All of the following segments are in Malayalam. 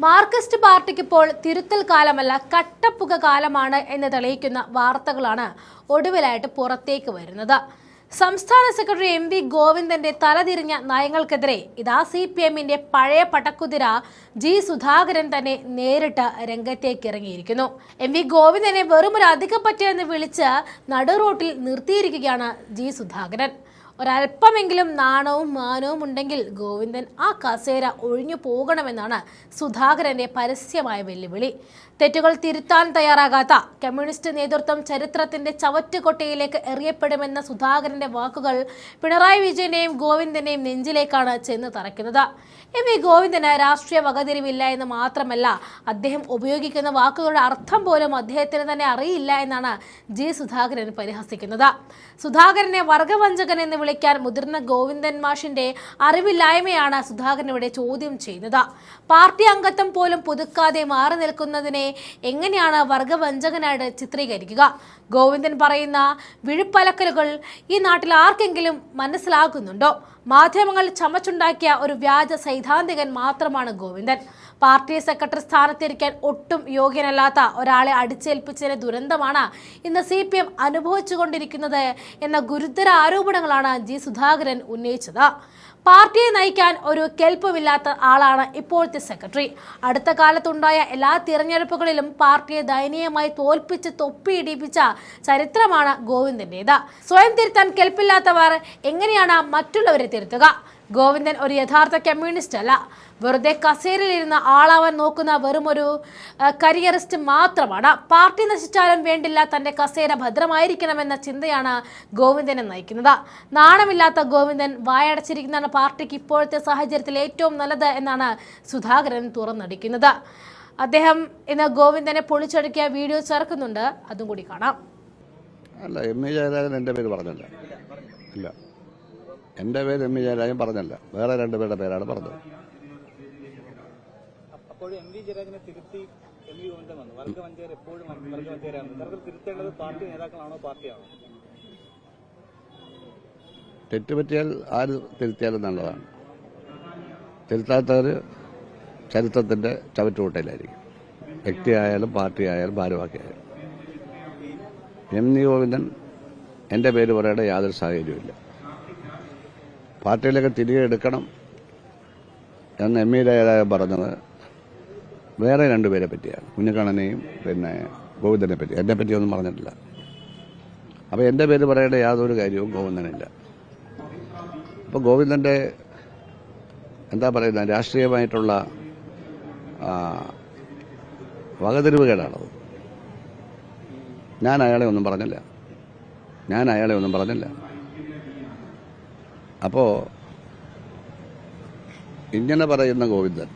മാർക്സിസ്റ്റ് പാർട്ടിക്കിപ്പോൾ തിരുത്തൽ കാലമല്ല കട്ടപ്പുക കാലമാണ് എന്ന് തെളിയിക്കുന്ന വാർത്തകളാണ് ഒടുവിലായിട്ട് പുറത്തേക്ക് വരുന്നത്. സംസ്ഥാന സെക്രട്ടറി എം.വി. ഗോവിന്ദന്റെ തലതിരിഞ്ഞ നയങ്ങൾക്കെതിരെ ഇതാ CPM-ന്റെ പഴയ പടക്കുതിര ജി. സുധാകരൻ തന്നെ നേരിട്ട് രംഗത്തേക്ക് ഇറങ്ങിയിരിക്കുന്നു. എം.വി. ഗോവിന്ദനെ വെറുമൊരു അധികപ്പറ്റെന്ന് വിളിച്ച് നടുറോട്ടിൽ നിർത്തിയിരിക്കുകയാണ് ജി. സുധാകരൻ. ഒരല്പമെങ്കിലും നാണവും മാനവും ഉണ്ടെങ്കിൽ ഗോവിന്ദൻ ആ കസേര ഒഴിഞ്ഞു പോകണമെന്നാണ് സുധാകരന്റെ പരസ്യമായ വെല്ലുവിളി. തെറ്റുകൾ തിരുത്താൻ തയ്യാറാകാത്ത കമ്മ്യൂണിസ്റ്റ് നേതൃത്വം ചരിത്രത്തിന്റെ ചവറ്റുകൊട്ടയിലേക്ക് എറിയപ്പെടുമെന്ന സുധാകരന്റെ വാക്കുകൾ പിണറായി വിജയന്റെയും ഗോവിന്ദന്റെയും നെഞ്ചിലേക്കാണ് ചെന്ന് തറയ്ക്കുന്നത്. എം.വി. ഗോവിന്ദന് രാഷ്ട്രീയ വകതിരിവില്ല എന്ന് മാത്രമല്ല, അദ്ദേഹം ഉപയോഗിക്കുന്ന വാക്കുകളുടെ അർത്ഥം പോലും അദ്ദേഹത്തിന് തന്നെ അറിയില്ല എന്നാണ് ജി. സുധാകരൻ പരിഹസിക്കുന്നത്. സുധാകരനെ വർഗവഞ്ചകൻ എന്ന് വിളിക്കാൻ മുതിർന്ന ഗോവിന്ദൻ മാഷിന്റെ അറിവില്ലായ്മയാണ് സുധാകരൻ ഇവിടെ ചോദ്യം ചെയ്യുന്നത്. പാർട്ടി അംഗത്വം പോലും പുതുക്കാതെ മാറി നിൽക്കുന്നതിനെ എങ്ങനെയാണ് വർഗവഞ്ചകനായിട്ട് ചിത്രീകരിക്കുക? ഗോവിന്ദൻ പറയുന്ന വിഴുപ്പലക്കലുകൾ ഈ നാട്ടിൽ ആർക്കെങ്കിലും മനസ്സിലാകുന്നുണ്ടോ? മാധ്യമങ്ങൾ ചമച്ചുണ്ടാക്കിയ ഒരു വ്യാജ സൈദ്ധാന്തികൻ മാത്രമാണ് ഗോവിന്ദൻ. പാർട്ടി സെക്രട്ടറി സ്ഥാനത്തിരിക്കാൻ ഒട്ടും യോഗ്യനല്ലാത്ത ഒരാളെ അടിച്ചേൽപ്പിച്ചതിന്റെ ദുരന്തമാണ് ഇന്ന് CPM അനുഭവിച്ചുകൊണ്ടിരിക്കുന്നത് എന്ന ഗുരുതര ആരോപണങ്ങളാണ് ജി. സുധാകരൻ ഉന്നയിച്ചത്. പാർട്ടിയെ നയിക്കാൻ ഒരു കെൽപ്പുമില്ലാത്ത ആളാണ് ഇപ്പോഴത്തെ സെക്രട്ടറി. അടുത്ത കാലത്തുണ്ടായ എല്ലാ തിരഞ്ഞെടുപ്പുകളിലും പാർട്ടിയെ ദയനീയമായി തോൽപ്പിച്ച് തൊപ്പിയിടിപ്പിച്ച ചരിത്രമാണ് ഗോവിന്ദന്റേത്. സ്വയം തിരുത്താൻ കെൽപ്പില്ലാത്തവർ എങ്ങനെയാണ് മറ്റുള്ളവരെ തിരുത്തുക? ഗോവിന്ദൻ ഒരു യഥാർത്ഥ കമ്മ്യൂണിസ്റ്റ് അല്ല. വെറുതെ കസേരയിലിരുന്ന് ആളാവാൻ നോക്കുന്ന വെറുമൊരു കരിയറിസ്റ്റ് മാത്രമാണ്. പാർട്ടി നശിച്ചാലും വേണ്ടില്ല, തന്റെ കസേര ഭദ്രമായിരിക്കണമെന്ന ചിന്തയാണ് ഗോവിന്ദനെ നയിക്കുന്നത്. നാണമില്ലാത്ത ഗോവിന്ദൻ വായടച്ചിരിക്കുന്നതാണ് പാർട്ടിക്ക് ഇപ്പോഴത്തെ സാഹചര്യത്തിൽ ഏറ്റവും നല്ലത് എന്നാണ് സുധാകരൻ തുറന്നടിക്കുന്നത്. അദ്ദേഹം ഇന്ന് ഗോവിന്ദനെ പൊളിച്ചടുക്കിയ വീഡിയോ ചേർക്കുന്നുണ്ട്, അതും കൂടി കാണാം. അല്ല, എം.വി. ജയരാജൻ എൻ്റെ പേര് പറഞ്ഞല്ല. ഇല്ല, എൻ്റെ പേര് എം.വി. ജയരാജൻ പറഞ്ഞല്ല, വേറെ രണ്ടുപേരുടെ പേരാണ് പറഞ്ഞത്. അപ്പോൾ എം.വി. ജയരാജനെ തിരുത്തി എം.വി. ഗോവിന്ദൻ വന്നു. വർഗവഞ്ചകർ എപ്പോഴും വർഗവഞ്ചകരാണ്. ഇവർക്ക് തിരുത്തേണ്ടത് പാർട്ടി നേതാക്കളാണോ പാർട്ടിയാണോ? തെറ്റുപറ്റിയാൽ ആര് തിരുത്തിയാലും നല്ലതാണ്. തിരുത്താത്തവർ ചരിത്രത്തിൻ്റെ ചവറ്റുകൊട്ടയിലായിരിക്കും. വ്യക്തിയായാലും പാർട്ടിയായാലും ഭാരവാഹിയായാലും. എം.വി. ഗോവിന്ദൻ എൻ്റെ പേര് പറയേണ്ട യാതൊരു സാഹചര്യവുമില്ല. പാർട്ടിയിലേക്ക് തിരികെ എടുക്കണം എന്ന് എം.വി. ജയരാജൻ പറഞ്ഞത് വേറെ രണ്ടുപേരെ പറ്റിയാണ്, കുഞ്ഞിക്കണ്ണനെയും പിന്നെ ഗോവിന്ദനെ പറ്റി. എന്നെ പറ്റിയൊന്നും പറഞ്ഞിട്ടില്ല. അപ്പോൾ എൻ്റെ പേര് പറയേണ്ട യാതൊരു കാര്യവും ഗോവിന്ദനില്ല. അപ്പോൾ ഗോവിന്ദൻ്റെ എന്താ പറയുന്ന രാഷ്ട്രീയമായിട്ടുള്ള വകതിരിവുകേടാണത്. ഞാൻ അയാളെ ഒന്നും പറഞ്ഞില്ല. അപ്പോൾ ഇങ്ങനെ പറയുന്ന ഗോവിന്ദൻ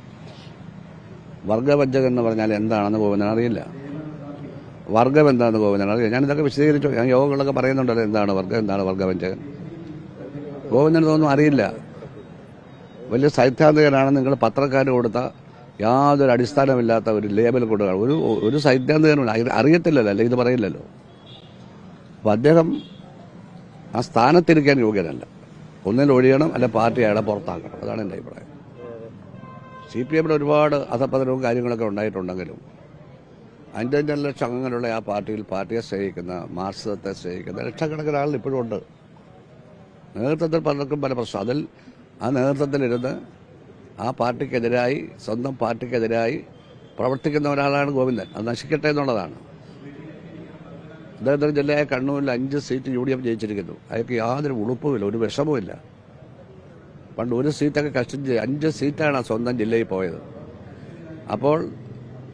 വർഗവഞ്ചകൻ എന്ന് പറഞ്ഞാൽ എന്താണെന്ന് ഗോവിന്ദൻ അറിയില്ല. വർഗം എന്താണെന്ന് ഗോവിന്ദൻ അറിയില്ല. ഞാനിതൊക്കെ വിശദീകരിച്ചു. ഞാൻ യോഗങ്ങളൊക്കെ പറയുന്നുണ്ടല്ലോ എന്താണ് വർഗം, എന്താണ് വർഗവഞ്ചകൻ. ഗോവിന്ദൻ ഇതൊന്നും അറിയില്ല. വലിയ സൈദ്ധാന്തികനാണ്. നിങ്ങൾ പത്രക്കാർ കൊടുത്ത യാതൊരു അടിസ്ഥാനമില്ലാത്ത ഒരു ലേബൽ കൊടുക്കുക. ഒരു സൈദ്ധാന്തികനുണ്ട്, അറിയത്തില്ലല്ലോ, അല്ലെ ഇത് പറയില്ലല്ലോ. അപ്പം അദ്ദേഹം ആ സ്ഥാനത്തിരിക്കാൻ യോഗ്യനല്ല. ഒന്നിൽ ഒഴിയണം, അല്ലെ പാർട്ടി അയാളെ പുറത്താക്കണം. അതാണ് എൻ്റെ അഭിപ്രായം. CPM-ൽ ഒരുപാട് അധപ്പതനവും കാര്യങ്ങളൊക്കെ ഉണ്ടായിട്ടുണ്ടെങ്കിലും 5 ലക്ഷം അംഗങ്ങളുള്ള ആ പാർട്ടിയെ സ്നേഹിക്കുന്ന, മാർക്സിസത്തെ സ്നേഹിക്കുന്ന ലക്ഷക്കണക്കിന് ആളുകൾ ഇപ്പോഴും ഉണ്ട്. നേതൃത്വത്തിൽ പലർക്കും പല പ്രശ്നം. അതിൽ ആ നേതൃത്വത്തിലിരുന്ന് ആ പാർട്ടിക്കെതിരായി, സ്വന്തം പാർട്ടിക്കെതിരായി പ്രവർത്തിക്കുന്ന ഒരാളാണ് ഗോവിന്ദൻ. അത് നശിക്കട്ടെ എന്നുള്ളതാണ്. അദ്ദേഹത്തിൻ്റെ ജില്ലയായ കണ്ണൂരിൽ 5 സീറ്റ് UDF ജയിച്ചിരിക്കുന്നു. അയാൾക്ക് യാതൊരു ഉളുപ്പുമില്ല, ഒരു വിഷമവുമില്ല. പണ്ട് ഒരു സീറ്റൊക്കെ കഷ്ടിച്ച് 5 സീറ്റാണ് സ്വന്തം ജില്ലയിൽ പോയത്. അപ്പോൾ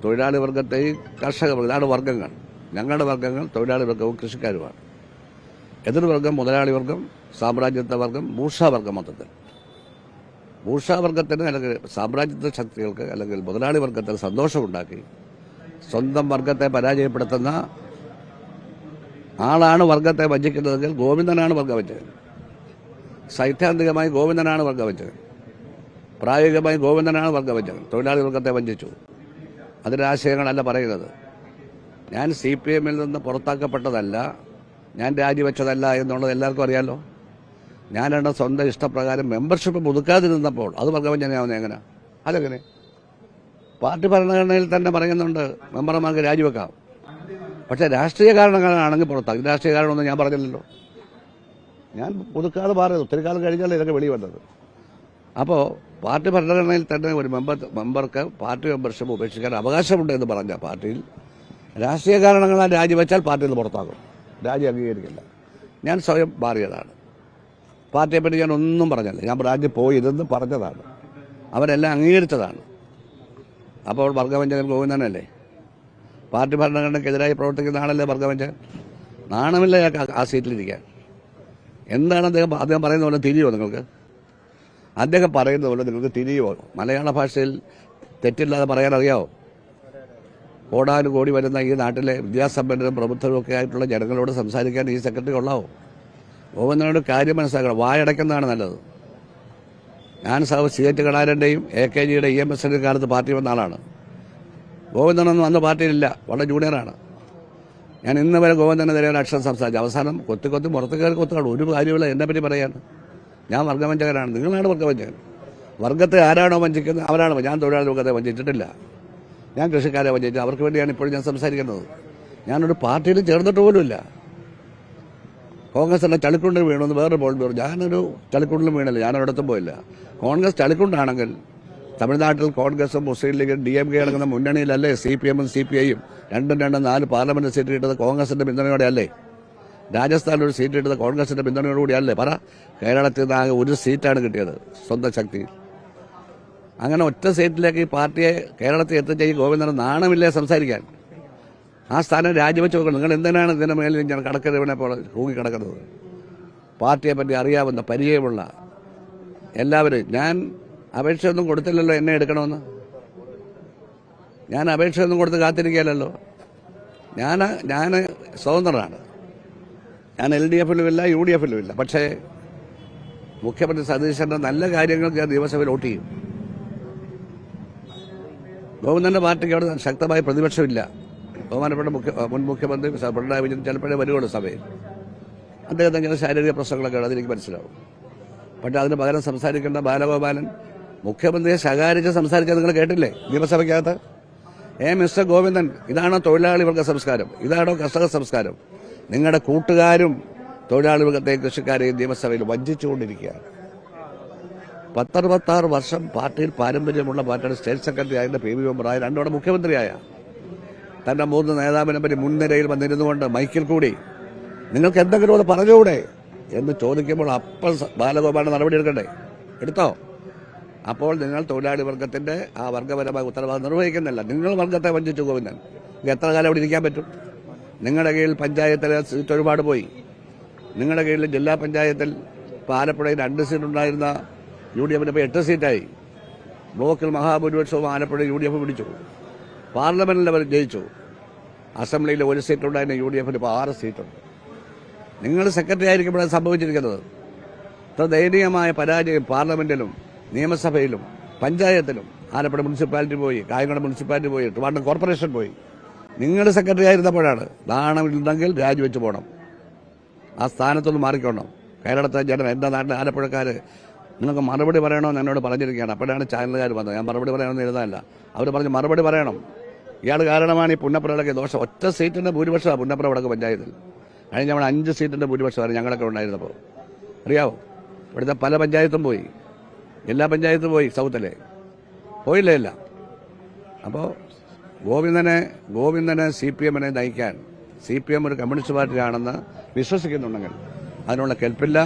തൊഴിലാളി വർഗത്തെയും കർഷക വർഗം, ഇതാണ് വർഗങ്ങൾ. ഞങ്ങളുടെ വർഗങ്ങൾ തൊഴിലാളി വർഗവും കൃഷിക്കാരുമാണ്. എതിർവർഗം മുതലാളി വർഗം, സാമ്രാജ്യത്വ വർഗം, ബൂർഷ്വാവർഗം. മൊത്തത്തിൽ ബൂർഷ്വാവർഗത്തിന് അല്ലെങ്കിൽ സാമ്രാജ്യത്വ ശക്തികൾക്ക് അല്ലെങ്കിൽ മുതലാളി വർഗത്തിന് സന്തോഷമുണ്ടാക്കി സ്വന്തം വർഗത്തെ പരാജയപ്പെടുത്തുന്ന ആളാണ് വർഗത്തെ വഞ്ചിക്കുന്നതെങ്കിൽ ഗോവിന്ദനാണ് വർഗവഞ്ചകൻ. സൈദ്ധാന്തികമായി ഗോവിന്ദനാണ് വർഗവഞ്ചകൻ. പ്രായോഗികമായി ഗോവിന്ദനാണ് വർഗവഞ്ചകൻ. തൊഴിലാളി വർഗത്തെ വഞ്ചിച്ചു. അതിൻ്റെ ആശയങ്ങളല്ല പറയുന്നത്. ഞാൻ CPM-ൽ നിന്ന് പുറത്താക്കപ്പെട്ടതല്ല, ഞാൻ രാജിവെച്ചതല്ല എന്നുള്ളത് എല്ലാവർക്കും അറിയാമല്ലോ. ഞാനെൻ്റെ സ്വന്തം ഇഷ്ടപ്രകാരം മെമ്പർഷിപ്പ് പുതുക്കാതിരുന്നപ്പോൾ അത് വർഗവഞ്ചനയാവുന്നത് എങ്ങനെ? അതെങ്ങനെ? പാർട്ടി ഭരണഘടനയിൽ തന്നെ പറയുന്നുണ്ട് മെമ്പർമാർക്ക് രാജിവെക്കാം. പക്ഷേ രാഷ്ട്രീയ കാരണങ്ങളാണെങ്കിൽ പുറത്താക്കും. രാഷ്ട്രീയ കാരണമൊന്നും ഞാൻ പറഞ്ഞില്ലല്ലോ. ഞാൻ പുതുക്കാതെ പറയുന്നത് ഒത്തിരി കാലം കഴിഞ്ഞാൽ ഇതൊക്കെ വെളി വന്നത്. അപ്പോൾ പാർട്ടി ഭരണഘടനയിൽ തന്നെ ഒരു മെമ്പർക്ക് പാർട്ടി മെമ്പർഷിപ്പ് ഉപേക്ഷിക്കാൻ അവകാശമുണ്ട് എന്ന് പറഞ്ഞ പാർട്ടിയിൽ രാഷ്ട്രീയ കാരണങ്ങളാൽ രാജിവെച്ചാൽ പാർട്ടിയിൽ നിന്ന് പുറത്താക്കും. രാജി അംഗീകരിക്കില്ല. ഞാൻ സ്വയം മാറിയതാണ്. പാർട്ടിയെപ്പറ്റി ഞാൻ ഒന്നും പറഞ്ഞില്ല. ഞാൻ രാജ്യം പോയിരുന്ന് പറഞ്ഞതാണ്. അവരെല്ലാം അംഗീകരിച്ചതാണ്. അപ്പോൾ വർഗവഞ്ചകൻ ഗോവിന്ദനല്ലേ? പാർട്ടി ഭരണഘടനയ്ക്കെതിരായി പ്രവർത്തിക്കുന്ന ആളല്ലേ വർഗവഞ്ചകൻ? നാണമില്ല ആ സീറ്റിലിരിക്കാൻ. എന്താണ് അദ്ദേഹം പറയുന്ന പോലെ തിരിയുമോ നിങ്ങൾക്ക്? അദ്ദേഹം പറയുന്ന പോലെ നിങ്ങൾക്ക് തിരിയുമോ? മലയാള ഭാഷയിൽ തെറ്റില്ലാതെ പറയാൻ അറിയാമോ? കോടാനുകോടി വരുന്ന ഈ നാട്ടിലെ വിദ്യാസമ്പന്നരും പ്രബുദ്ധരും ഒക്കെ ആയിട്ടുള്ള ജനങ്ങളോട് സംസാരിക്കാൻ ഈ സെക്രട്ടറി കൊള്ളാവോ? ഗോവിന്ദനോട് കാര്യം മനസ്സിലാക്കണം. വായടക്കുന്നതാണ് നല്ലത്. ഞാൻ സി.എച്ച്. കണാരൻ്റെയും AKGയുടെ EMSന്റെ കാലത്ത് പാർട്ടി വന്ന ആളാണ്. ഗോവിന്ദനൊന്നും അന്ന് പാർട്ടിയിലില്ല. വളരെ ജൂനിയറാണ്. ഞാൻ ഇന്ന് വരെ ഗോവിന്ദനെതിരെ ഒരു അക്ഷരം സംസാരിച്ചു. അവസാനം കൊത്തി മുറത്ത് കയറി കൊത്തുകാണ്. ഒരു കാര്യമില്ല എന്നെപ്പറ്റി പറയാൻ. ഞാൻ വർഗവഞ്ചകനാണ്. നിങ്ങളാണ് വർഗവഞ്ചകൻ. വർഗത്തെ ആരാണോ വഞ്ചിക്കുന്നത് അവരാണ്. ഞാൻ തൊഴിലാളി വർഗത്തെ വഞ്ചിച്ചിട്ടില്ല. ഞാൻ കൃഷിക്കാരെ വഞ്ചിച്ചു. അവർക്ക് വേണ്ടിയാണ് ഇപ്പോഴും ഞാൻ സംസാരിക്കുന്നത്. ഞാനൊരു പാർട്ടിയിലും ചേർന്നിട്ട് പോലുമില്ല. കോൺഗ്രസിൻ്റെ ചളിക്കുണ്ടിൽ വീണമെന്ന് വേറൊരു പോൾ പറഞ്ഞു. ഞാനൊരു ചളിക്കുണ്ടിലും വീണില്ല. ഞാനൊരിടത്തും പോയില്ല. കോൺഗ്രസ് ചളിക്കുണ്ടാണെങ്കിൽ തമിഴ്നാട്ടിൽ കോൺഗ്രസും മുസ്ലിം ലീഗും DMK അടങ്ങുന്ന മുന്നണിയിലല്ലേ CPM ഉം CPI-യും 4 പാർലമെന്റ് സീറ്റ് കിട്ടുന്നത് കോൺഗ്രസിന്റെ പിന്തുണയോടെ അല്ലേ? രാജസ്ഥാനിൽ ഒരു സീറ്റ് കിട്ടുന്നത് കോൺഗ്രസിന്റെ പിന്തുണയോടുകൂടിയല്ലേ? പറ. കേരളത്തിൽ നിന്ന് ആകെ ഒരു സീറ്റാണ് കിട്ടിയത് സ്വന്തം ശക്തി. അങ്ങനെ ഒറ്റ സീറ്റിലേക്ക് ഈ പാർട്ടിയെ കേരളത്തിൽ എത്തിച്ച ഈ ഗോവിന്ദന് നാണമില്ലേ സംസാരിക്കാൻ? ആ സ്ഥാനം രാജിവെച്ച് നോക്കണം. നിങ്ങൾ എന്തിനാണ് ഇതിന് മേലിൽ ഞാൻ കടക്കരുവിനെ പോലെ തൂങ്ങിക്കിടക്കുന്നത്? പാർട്ടിയെപ്പറ്റി അറിയാവുന്ന പരിചയമുള്ള എല്ലാവരും. ഞാൻ അപേക്ഷയൊന്നും കൊടുത്തില്ലല്ലോ എന്നെ എടുക്കണമെന്ന്. ഞാൻ അപേക്ഷയൊന്നും കൊടുത്ത് കാത്തിരിക്കുകയല്ലോ. ഞാൻ സ്വതന്ത്രനാണ്. ഞാൻ LDF-ലും ഇല്ല, UDF-ലും ഇല്ല. പക്ഷേ മുഖ്യമന്ത്രി സതീശന്റെ നല്ല കാര്യങ്ങൾക്ക് ഞാൻ നിയമസഭയിൽ വോട്ട് ചെയ്യും. ഗോവിന്ദന്റെ പാർട്ടിക്ക് അവിടെ ശക്തമായ പ്രതിപക്ഷമില്ല. ബഹുമാനപ്പെട്ട മുൻ മുഖ്യമന്ത്രി പിണറായി വിജയൻ ചിലപ്പോഴേ വരുവുള്ളൂ സഭയിൽ. അദ്ദേഹത്തിന് ചില ശാരീരിക പ്രശ്നങ്ങളൊക്കെ അതെനിക്ക് മനസ്സിലാവും. പക്ഷേ അതിന് പകരം സംസാരിക്കേണ്ട ബാലഗോപാലൻ മുഖ്യമന്ത്രിയെ ശകാരിച്ച് സംസാരിച്ചാൽ നിങ്ങൾ കേട്ടില്ലേ നിയമസഭയ്ക്കകത്ത്? മിസ്റ്റർ ഗോവിന്ദൻ, ഇതാണോ തൊഴിലാളി വർഗ സംസ്കാരം? ഇതാണോ കർഷക സംസ്കാരം? നിങ്ങളുടെ കൂട്ടുകാരും തൊഴിലാളി വർഗത്തെയും കൃഷിക്കാരെയും നിയമസഭയിൽ വഞ്ചിച്ചുകൊണ്ടിരിക്കുകയാണ്. 66 വർഷം പാർട്ടിയിൽ പാരമ്പര്യമുള്ള പാർട്ടിയുടെ സ്റ്റേറ്റ് സെക്രട്ടറി ആയ PV മെമ്പറായ രണ്ടോടെ മുഖ്യമന്ത്രിയായ തന്റെ 3 നേതാവിനെ പറ്റി മുൻനിരയിൽ വന്നിരുന്നുകൊണ്ട് മൈക്കിൽ കൂടി നിങ്ങൾക്ക് എന്തെങ്കിലും ഒന്ന് പറഞ്ഞുകൂടെ എന്ന് ചോദിക്കുമ്പോൾ അപ്പോൾ ബാലഗോപാലിന് നടപടി എടുക്കണ്ടേ? എടുത്തോ? അപ്പോൾ നിങ്ങൾ തൊഴിലാളി വർഗത്തിന്റെ ആ വർഗപരമായ ഉത്തരവാദിത്വം നിർവഹിക്കുന്നില്ല. നിങ്ങൾ വർഗത്തെ വഞ്ചിച്ചു ഗോവിന്ദൻ. എത്ര കാലം അവിടെ ഇരിക്കാൻ പറ്റും? നിങ്ങളുടെ കീഴിൽ പഞ്ചായത്തിലെ സീറ്റ് ഒരുപാട് പോയി. നിങ്ങളുടെ കീഴിൽ ജില്ലാ പഞ്ചായത്തിൽ ആലപ്പുഴയിൽ 2 സീറ്റ് ഉണ്ടായിരുന്ന UDF-ന് ഇപ്പോൾ 8 സീറ്റായി. ബ്ലോക്കിൽ മഹാഭൂരിപക്ഷവും ആലപ്പുഴ UDF പിടിച്ചു. പാർലമെന്റിൽ അവർ ജയിച്ചു. അസംബ്ലിയിൽ 1 സീറ്റുണ്ടായിരുന്ന UDF-ന് ഇപ്പോൾ 6 സീറ്റുണ്ട്. നിങ്ങൾ സെക്രട്ടറി ആയിരിക്കുമ്പോഴാണ് സംഭവിച്ചിരിക്കുന്നത്. ഇത്ര ദയനീയമായ പരാജയം പാർലമെന്റിലും നിയമസഭയിലും പഞ്ചായത്തിലും. ആലപ്പുഴ മുനിസിപ്പാലിറ്റി പോയി, കായംകുളം മുനിസിപ്പാലിറ്റി പോയി, ട്രിവാൻഡ്രം കോർപ്പറേഷൻ പോയി. നിങ്ങൾ സെക്രട്ടറി ആയിരുന്നപ്പോഴാണ്. നാണമില്ലെങ്കിൽ രാജിവെച്ച് പോകണം. ആ സ്ഥാനത്തൊന്ന് മാറിക്കൊള്ളണം. കേരളത്തെ ജനം, എൻ്റെ നാട്ടിലെ ആലപ്പുഴക്കാർ നിങ്ങൾക്ക് മറുപടി പറയണമെന്ന് എന്നോട് പറഞ്ഞിരിക്കുകയാണ്. അപ്പോഴാണ് ചാനലുകാർ വന്നത്. ഞാൻ മറുപടി പറയണമെന്ന് എഴുതാനല്ല. അവർ പറഞ്ഞ് മറുപടി പറയണം. ഇയാൾ കാരണമാണ് ഈ പുന്നപ്രയിലൊക്കെ ദോഷം. ഒറ്റ സീറ്റിന്റെ ഭൂരിപക്ഷമാണ് പുന്നപ്ര വടക്ക് പഞ്ചായത്തിൽ. കഴിഞ്ഞ നമ്മൾ 5 സീറ്റിന്റെ ഭൂരിപക്ഷമാണ് ഞങ്ങളൊക്കെ ഉണ്ടായിരുന്നപ്പോൾ. അറിയാവോ? ഇവിടുത്തെ പല പഞ്ചായത്തും പോയി. എല്ലാ പഞ്ചായത്തും പോയി. സൗത്തിലെ പോയില്ലേ എല്ലാം. അപ്പോൾ ഗോവിന്ദനെ CPM-നെ നയിക്കാൻ CPM ഒരു കമ്മ്യൂണിസ്റ്റ് പാർട്ടിയാണെന്ന് വിശ്വസിക്കുന്നുണ്ടെങ്കിൽ അതിനുള്ള കെൽപ്പില്ല,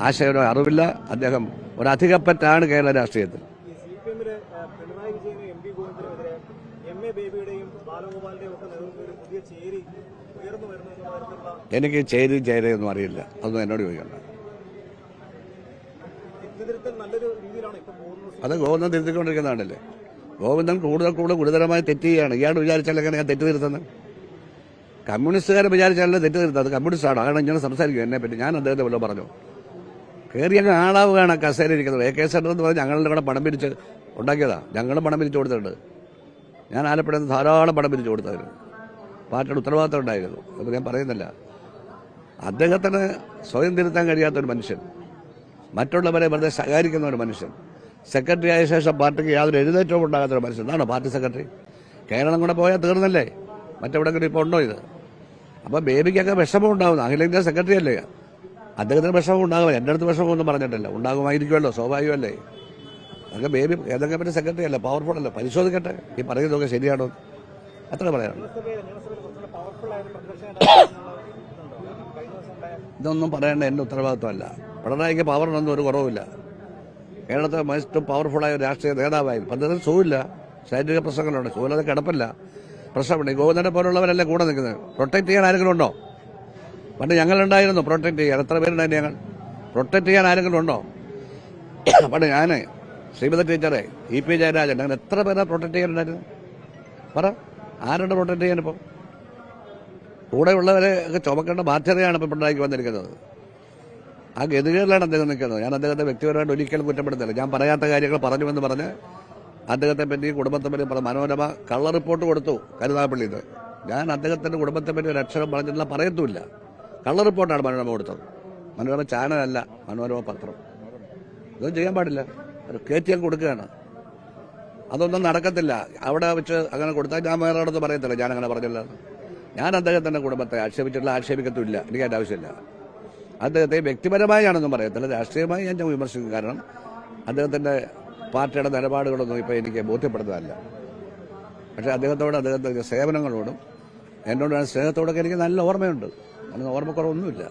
ആശയപരമായ അറിവില്ല. അദ്ദേഹം ഒരധികപ്പറ്റാണ് കേരള രാഷ്ട്രീയത്തിൽ. CPM-ല് പിണറായി വിജയനും MV ഗോവിന്ദനുമെതിരെ MA ബേബിയുടെയും ബാലഗോപാലിന്റെയും ഒക്കെ നേതൃത്വത്തിൽ ഒരു പുതിയ ചേരി ഉയർന്നു വരുന്ന എനിക്ക് ചേരയൊന്നും അറിയില്ല. അതൊന്നും എന്നോട് ചോദിക്കണ്ട. നല്ലൊരു രീതിയിലാണ് ഇപ്പൊ പോകുന്നത്. അത് ഗോവിന്ദൻ തിരുത്തിക്കൊണ്ടിരിക്കുന്നതാണല്ലേ. ഗോവിന്ദൻ കൂടുതൽ ഗുരുതരമായി തെറ്റ് ചെയ്യാണ്. ഇയാൾ വിചാരിച്ചാൽ എങ്ങനെ ഞാൻ തെറ്റ് തിരുത്തുന്നത്? കമ്മ്യൂണിസ്റ്റുകാരെ വിചാരിച്ചാലേ തെറ്റ് തിരുത്തുന്നത്. അത് കമ്മ്യൂണിസ്റ്റാണ്. അതാണ് ഇങ്ങനെ സംസാരിക്കും എന്നെ പറ്റി. ഞാൻ അദ്ദേഹത്തെ വല്ലതും പറഞ്ഞു? കയറി അങ്ങ് ആളാവുകയാണ് കസേരയിരിക്കുന്നത്. AK സെന്റർ എന്ന് പറഞ്ഞാൽ ഞങ്ങളുടെ കൂടെ പണം പിരിച്ച് ഉണ്ടാക്കിയതാ. ഞങ്ങളും പണം പിരിച്ചു കൊടുത്തിട്ടുണ്ട്. ഞാൻ ആലപ്പുഴയിൽ നിന്ന് ധാരാളം പണം പിരിച്ചു കൊടുത്തതിന് പാർട്ടിയുടെ ഉത്തരവാദിത്തം ഉണ്ടായിരുന്നു. അത് ഞാൻ പറയുന്നില്ല. അദ്ദേഹത്തിന് സ്വയം തിരുത്താൻ കഴിയാത്തൊരു മനുഷ്യൻ, മറ്റുള്ളവരെ വെറുതെ ശകാരിക്കുന്ന ഒരു മനുഷ്യൻ, സെക്രട്ടറി ആയ ശേഷം പാർട്ടിക്ക് യാതൊരു എഴുന്നേറ്റവും ഉണ്ടാകാത്തൊരു മനുഷ്യൻ ഇതാണോ പാർട്ടി സെക്രട്ടറി? കേരളം കൂടെ പോയാൽ തീർന്നല്ലേ? മറ്റെവിടെങ്കിലും ഇപ്പോൾ ഉണ്ടോ ഇത്? അപ്പോൾ ബേബിക്കൊക്കെ വിഷമം ഉണ്ടാകുന്നു. അഖിലേന്ത്യാ സെക്രട്ടറി അല്ലേ, അദ്ദേഹത്തിന് വിഷമം ഉണ്ടാകും. എൻ്റെ അടുത്ത് വിഷമമൊന്നും പറഞ്ഞിട്ടില്ല. ഉണ്ടാകുമായിരിക്കുമല്ലോ, സ്വാഭാവികമല്ലേ. അതൊക്കെ ബേബി ഏതൊക്കെ പറ്റി സെക്രട്ടറി അല്ല, പവർഫുൾ അല്ല. പരിശോധിക്കട്ടെ ഈ പറയുന്നതൊക്കെ ശരിയാണോ, അത്ര പറയാം. ഇതൊന്നും പറയേണ്ട എൻ്റെ ഉത്തരവാദിത്വമല്ല. പിണറായിക്ക് പവറിനൊന്നും ഒരു കുറവുമില്ല. കേരളത്തിലെ ഏറ്റവും പവർഫുള്ളായ ഒരു രാഷ്ട്രീയ നേതാവായിരുന്നു. പദ്ധതി സുഖമില്ല, ശാരീരിക പ്രശ്നങ്ങളുണ്ട്. സുഖമില്ലാതെ കിടപ്പില്ല, പ്രശ്നമുണ്ട്. ഈ ഗോവിന്ദനെ പോലുള്ളവരല്ലേ കൂടെ നിൽക്കുന്നത്. പ്രൊട്ടക്ട് ചെയ്യാൻ ആരെങ്കിലും ഉണ്ടോ? പണ്ട് ഞങ്ങളുണ്ടായിരുന്നു പ്രൊട്ടക്ട് ചെയ്യാൻ. എത്ര പേരുണ്ടായിരുന്നു ഞങ്ങൾ? പ്രൊട്ടക്ട് ചെയ്യാൻ ആരെങ്കിലും ഉണ്ടോ? പണ്ട് ഞാൻ, ശ്രീമതി ടീച്ചറെ, ഇ.പി. ജയരാജൻ, അങ്ങനെ എത്ര പേരെ പ്രൊട്ടക്ട് ചെയ്യാനുണ്ടായിരുന്നു? പറ, ആരുടെ പ്രൊട്ടക്ട് ചെയ്യാനിപ്പോൾ? കൂടെ ഉള്ളവരെ ഒക്കെ ചുമക്കേണ്ട ബാധ്യതയാണ് ഇപ്പോൾ പിണറായിക്ക് വന്നിരിക്കുന്നത്. ആ ഗതികളിലാണ് അദ്ദേഹം നിൽക്കുന്നത്. ഞാൻ അദ്ദേഹത്തെ വ്യക്തിപരമായിട്ട് ഒരിക്കലും കുറ്റപ്പെടുത്തില്ല. ഞാൻ പറയാത്ത കാര്യങ്ങൾ പറഞ്ഞുവെന്ന് പറഞ്ഞ് അദ്ദേഹത്തെ പറ്റി, കുടുംബത്തെ പറ്റി മനോരമ കള്ള റിപ്പോർട്ട് കൊടുത്തു കരുനാഗപ്പള്ളിയിൽ. ഞാൻ അദ്ദേഹത്തിൻ്റെ കുടുംബത്തെ പറ്റി ഒരു അക്ഷരം പറഞ്ഞിട്ടില്ല, പറയത്തുമില്ല. കള്ള റിപ്പോർട്ടാണ് മനോരമ കൊടുത്തത്. മനോരമ ചാനലല്ല, മനോരമ പത്രം. ഇതൊന്നും ചെയ്യാൻ പാടില്ല. ഒരു കയറ്റിയാൽ കൊടുക്കുകയാണ്. അതൊന്നും നടക്കത്തില്ല. അവിടെ വെച്ച് അങ്ങനെ കൊടുത്താൽ ഞാൻ വേറെ അടുത്ത് പറയത്തില്ല ഞാൻ അങ്ങനെ പറഞ്ഞില്ല. ഞാൻ അദ്ദേഹത്തിൻ്റെ കുടുംബത്തെ ആക്ഷേപിച്ചിട്ടില്ല, ആക്ഷേപിക്കത്തുമില്ല. എനിക്ക് അതിൻ്റെ ആവശ്യമില്ല. അദ്ദേഹത്തെ വ്യക്തിപരമായി ഞാനൊന്നും പറയത്തില്ല, രാഷ്ട്രീയമായി ഞാൻ വിമർശിക്കും. കാരണം അദ്ദേഹത്തിൻ്റെ പാർട്ടിയുടെ നിലപാടുകളൊന്നും ഇപ്പോൾ എനിക്ക് ബോധ്യപ്പെടുന്നതല്ല. പക്ഷേ അദ്ദേഹത്തിൻ്റെ സേവനങ്ങളോടും എന്നോട് സ്നേഹത്തോടൊക്കെ എനിക്ക് നല്ല ഓർമ്മയുണ്ട്. അതിന് ഓർമ്മക്കുറവൊന്നുമില്ല.